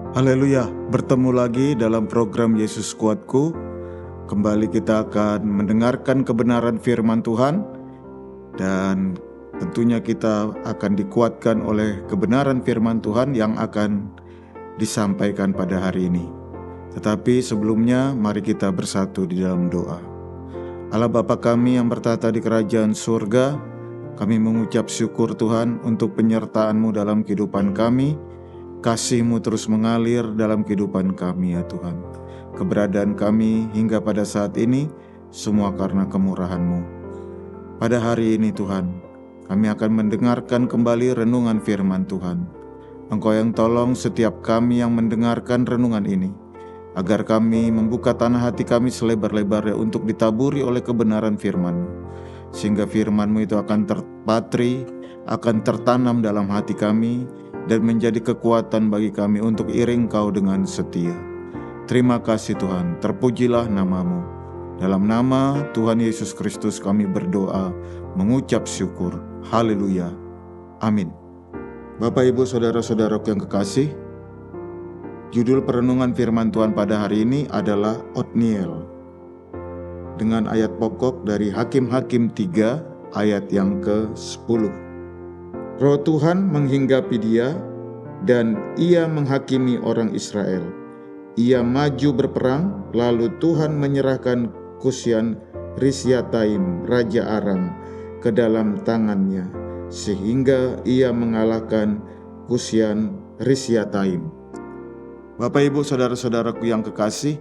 Haleluya, bertemu lagi dalam program Yesus Kuatku. Kembali kita akan mendengarkan kebenaran firman Tuhan, dan tentunya kita akan dikuatkan oleh kebenaran firman Tuhan yang akan disampaikan pada hari ini. Tetapi sebelumnya, mari kita bersatu di dalam doa. Allah Bapa kami yang bertata di kerajaan surga, kami mengucap syukur Tuhan untuk penyertaan-Mu dalam kehidupan kami. Kasih-Mu terus mengalir dalam kehidupan kami ya Tuhan. Keberadaan kami hingga pada saat ini semua karena kemurahan-Mu. Pada hari ini Tuhan, kami akan mendengarkan kembali renungan firman Tuhan. Engkau yang tolong setiap kami yang mendengarkan renungan ini, agar kami membuka tanah hati kami selebar-lebarnya untuk ditaburi oleh kebenaran firman-Mu. Sehingga firman-Mu itu akan terpatri, akan tertanam dalam hati kami, dan menjadi kekuatan bagi kami untuk iring Kau dengan setia. Terima kasih Tuhan, terpujilah nama-Mu. Dalam nama Tuhan Yesus Kristus kami berdoa, mengucap syukur. Haleluya. Amin. Bapak Ibu Saudara-saudaraku yang kekasih, judul perenungan firman Tuhan pada hari ini adalah Otniel, dengan ayat pokok dari Hakim-Hakim 3 ayat yang ke-10. Roh Tuhan menghinggapi dia, dan ia menghakimi orang Israel. Ia maju berperang, lalu Tuhan menyerahkan Kusyan Rishyataim, Raja Aram, ke dalam tangannya, sehingga ia mengalahkan Kusyan Rishyataim. Bapak Ibu Saudara-saudaraku yang kekasih,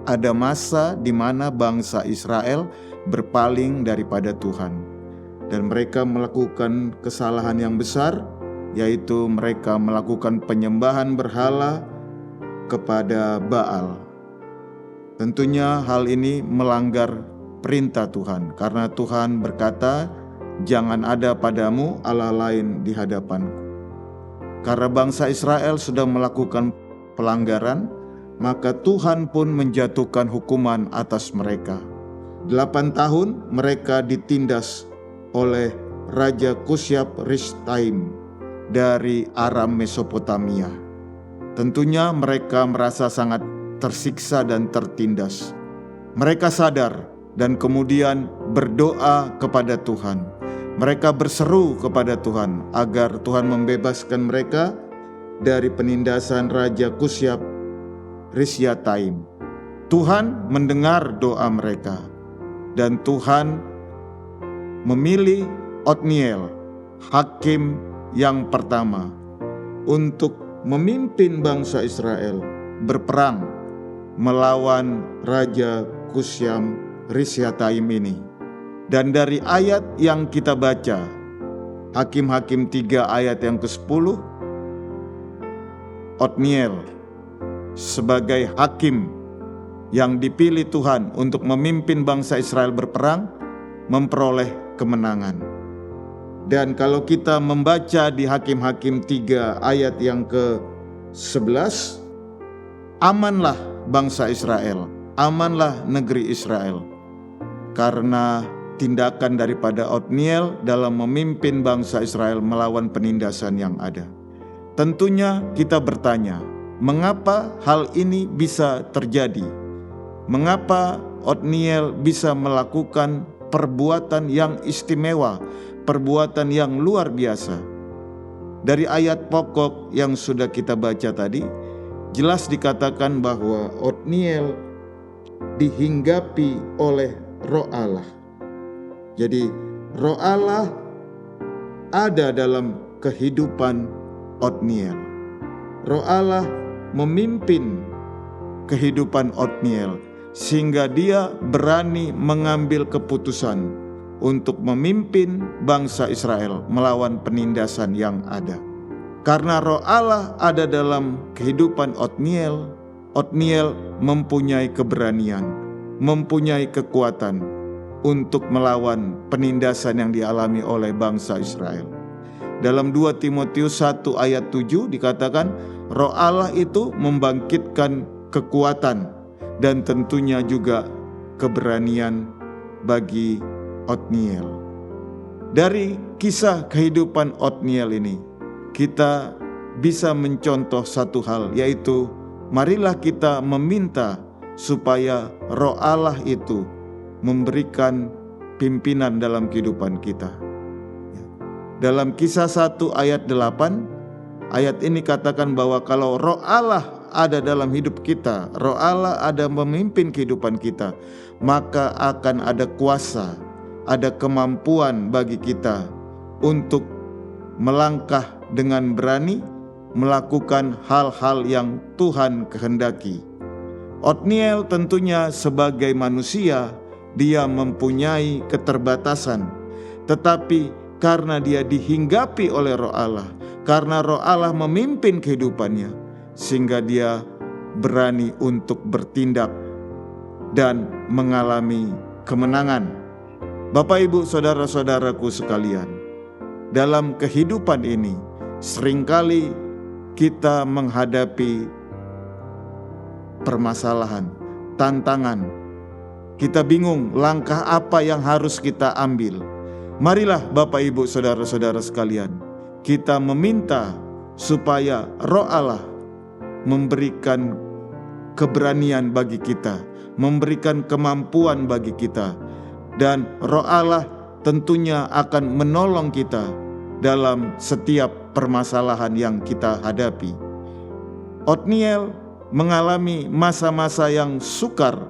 ada masa di mana bangsa Israel berpaling daripada Tuhan. Dan mereka melakukan kesalahan yang besar, yaitu mereka melakukan penyembahan berhala kepada Baal. Tentunya hal ini melanggar perintah Tuhan, karena Tuhan berkata, "Jangan ada padamu Allah lain di hadapanku." Karena bangsa Israel sudah melakukan pelanggaran, maka Tuhan pun menjatuhkan hukuman atas mereka. 8 tahun mereka ditindas oleh Raja Kusyan Rishyataim dari Aram Mesopotamia. Tentunya mereka merasa sangat tersiksa dan tertindas. Mereka sadar dan kemudian berdoa kepada Tuhan. Mereka berseru kepada Tuhan agar Tuhan membebaskan mereka dari penindasan Raja Kusyan Rishyataim. Tuhan mendengar doa mereka, dan Tuhan memilih Otniel, hakim yang pertama, untuk memimpin bangsa Israel berperang melawan Raja Kusyan Rishyataim ini. Dan dari ayat yang kita baca, Hakim-Hakim 3 ayat yang ke-10, Otniel sebagai hakim yang dipilih Tuhan untuk memimpin bangsa Israel berperang, memperoleh kemenangan. Dan kalau kita membaca di Hakim-Hakim 3 ayat yang ke-11, amanlah bangsa Israel, amanlah negeri Israel, karena tindakan daripada Otniel dalam memimpin bangsa Israel melawan penindasan yang ada. Tentunya kita bertanya, mengapa hal ini bisa terjadi? Mengapa Otniel bisa melakukan perbuatan yang istimewa, perbuatan yang luar biasa? Dari ayat pokok yang sudah kita baca tadi, jelas dikatakan bahwa Otniel dihinggapi oleh Roh Allah. Jadi Roh Allah ada dalam kehidupan Otniel. Roh Allah memimpin kehidupan Otniel, sehingga dia berani mengambil keputusan untuk memimpin bangsa Israel melawan penindasan yang ada. Karena Roh Allah ada dalam kehidupan Otniel, Otniel mempunyai keberanian, mempunyai kekuatan untuk melawan penindasan yang dialami oleh bangsa Israel. Dalam 2 Timotius 1 ayat 7 dikatakan, Roh Allah itu membangkitkan kekuatan dan tentunya juga keberanian bagi Otniel. Dari kisah kehidupan Otniel ini, kita bisa mencontoh satu hal, yaitu marilah kita meminta supaya Roh Allah itu memberikan pimpinan dalam kehidupan kita. Dalam Kisah 1 ayat 8, ayat ini katakan bahwa kalau Roh Allah ada dalam hidup kita, Roh Allah ada memimpin kehidupan kita, maka akan ada kuasa, ada kemampuan bagi kita untuk melangkah dengan berani, melakukan hal-hal yang Tuhan kehendaki. Otniel tentunya sebagai manusia, dia mempunyai keterbatasan, tetapi karena dia dihinggapi oleh Roh Allah, karena Roh Allah memimpin kehidupannya, sehingga dia berani untuk bertindak dan mengalami kemenangan. Bapak, Ibu, saudara-saudaraku sekalian, dalam kehidupan ini seringkali kita menghadapi permasalahan, tantangan. Kita bingung langkah apa yang harus kita ambil. Marilah Bapak, Ibu, saudara-saudara sekalian, kita meminta supaya Roh Allah memberikan keberanian bagi kita, memberikan kemampuan bagi kita, dan Roh Allah tentunya akan menolong kita dalam setiap permasalahan yang kita hadapi. Otniel mengalami masa-masa yang sukar,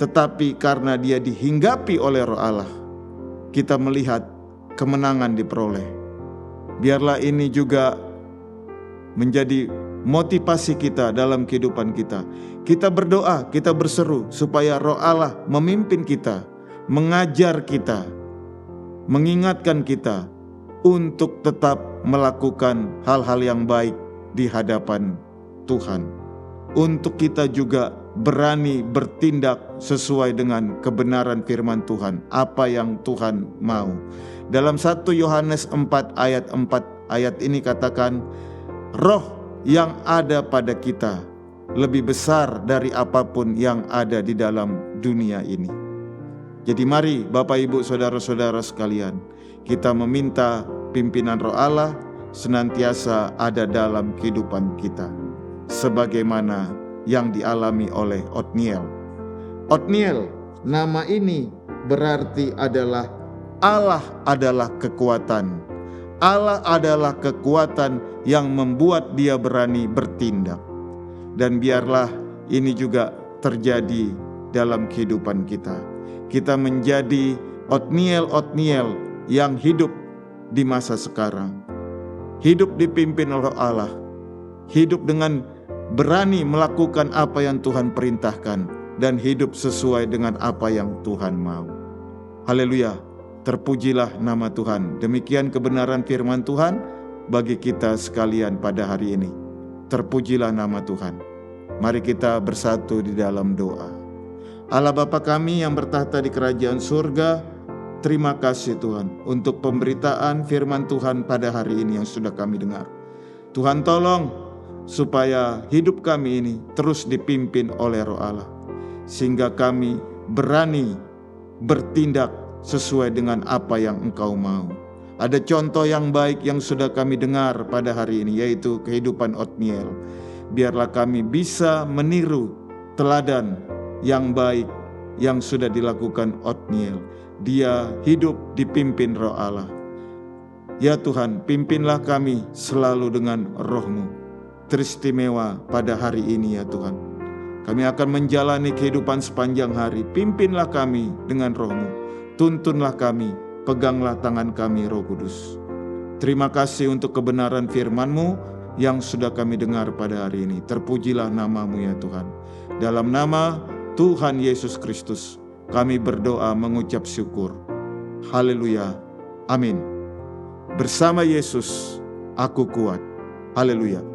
tetapi karena dia dihinggapi oleh Roh Allah, kita melihat kemenangan diperoleh. Biarlah ini juga menjadi motivasi kita dalam kehidupan kita. Kita berdoa, kita berseru supaya Roh Allah memimpin kita, mengajar kita, mengingatkan kita untuk tetap melakukan hal-hal yang baik di hadapan Tuhan. Untuk kita juga berani bertindak sesuai dengan kebenaran firman Tuhan, apa yang Tuhan mau. Dalam 1 Yohanes 4 ayat 4, ayat ini katakan, roh yang ada pada kita lebih besar dari apapun yang ada di dalam dunia ini. Jadi mari Bapak, Ibu, saudara-saudara sekalian, kita meminta pimpinan Roh Allah senantiasa ada dalam kehidupan kita, sebagaimana yang dialami oleh Otniel. Otniel, nama ini berarti adalah Allah adalah kekuatan. Allah adalah kekuatan yang membuat dia berani bertindak. Dan biarlah ini juga terjadi dalam kehidupan kita. Kita menjadi Otniel-Otniel yang hidup di masa sekarang. Hidup dipimpin oleh Allah. Hidup dengan berani melakukan apa yang Tuhan perintahkan dan hidup sesuai dengan apa yang Tuhan mau. Haleluya, terpujilah nama Tuhan. Demikian kebenaran firman Tuhan bagi kita sekalian pada hari ini. Terpujilah nama Tuhan. Mari kita bersatu di dalam doa. Allah Bapa kami yang bertahta di kerajaan surga, terima kasih Tuhan untuk pemberitaan firman Tuhan pada hari ini yang sudah kami dengar. Tuhan tolong supaya hidup kami ini terus dipimpin oleh Roh Allah, sehingga kami berani bertindak sesuai dengan apa yang Engkau mau. Ada contoh yang baik yang sudah kami dengar pada hari ini, yaitu kehidupan Otniel. Biarlah kami bisa meniru teladan yang baik yang sudah dilakukan Otniel. Dia hidup dipimpin Roh Allah. Ya Tuhan, pimpinlah kami selalu dengan Roh-Mu. Teristimewa pada hari ini ya Tuhan. Kami akan menjalani kehidupan sepanjang hari. Pimpinlah kami dengan Roh-Mu. Tuntunlah kami, peganglah tangan kami Roh Kudus. Terima kasih untuk kebenaran firman-Mu yang sudah kami dengar pada hari ini. Terpujilah nama-Mu ya Tuhan. Dalam nama Tuhan Yesus Kristus kami berdoa mengucap syukur. Haleluya. Amin. Bersama Yesus aku kuat. Haleluya.